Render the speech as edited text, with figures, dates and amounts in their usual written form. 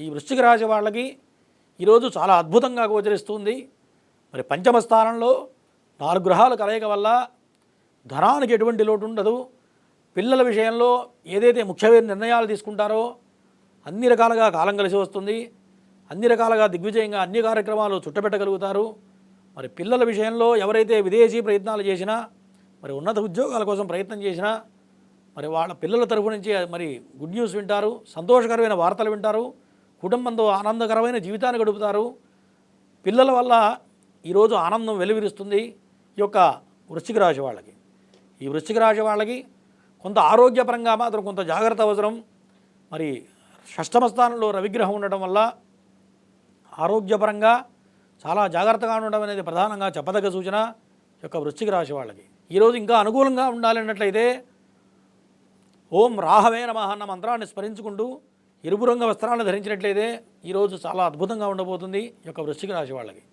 ఈ వృశ్చిక రాశి వాళ్ళకి ఈరోజు చాలా అద్భుతంగా గోచరిస్తుంది. మరి పంచమ స్థానంలో 4 గ్రహాల కలయిక వల్ల ధనానికి ఎటువంటి లోటు ఉండదు. పిల్లల విషయంలో ఏదైతే ముఖ్యమైన నిర్ణయాలు తీసుకుంటారో అన్ని రకాలుగా కాలం కలిసి వస్తుంది. అన్ని రకాలుగా దిగ్విజయంగా అన్ని కార్యక్రమాలు చుట్టబెట్టగలుగుతారు. మరి పిల్లల విషయంలో ఎవరైతే విదేశీ ప్రయత్నాలు చేసినా, మరి ఉన్నత ఉద్యోగాల కోసం ప్రయత్నం చేసినా, మరి వాళ్ళ పిల్లల తరఫు నుంచి మరి గుడ్ న్యూస్ వింటారు, సంతోషకరమైన వార్తలు వింటారు, కుటుంబంతో ఆనందకరమైన జీవితాన్ని గడుపుతారు. పిల్లల వల్ల ఈరోజు ఆనందం వెలువరిస్తుంది ఈ యొక్క వృశ్చిక రాశి వాళ్ళకి. ఈ వృశ్చిక రాశి వాళ్ళకి కొంత ఆరోగ్యపరంగా మాత్రం కొంత జాగ్రత్త అవసరం. మరి షష్టమ స్థానంలో రవిగ్రహం ఉండటం వల్ల ఆరోగ్యపరంగా చాలా జాగ్రత్తగా ఉండడం అనేది ప్రధానంగా చెప్పదగ్గ సూచన ఈ యొక్క వృశ్చిక రాశి వాళ్ళకి. ఈరోజు ఇంకా అనుకూలంగా ఉండాలన్నట్లయితే ఓం రాహవే నమః అన్న మంత్రాన్ని స్మరించుకుంటూ ఎరుపు రంగు వస్త్రాలను ధరించినట్లయితే ఈరోజు చాలా అద్భుతంగా ఉండబోతుంది ఈ యొక్క వృశ్చిక రాశి వాళ్ళకి.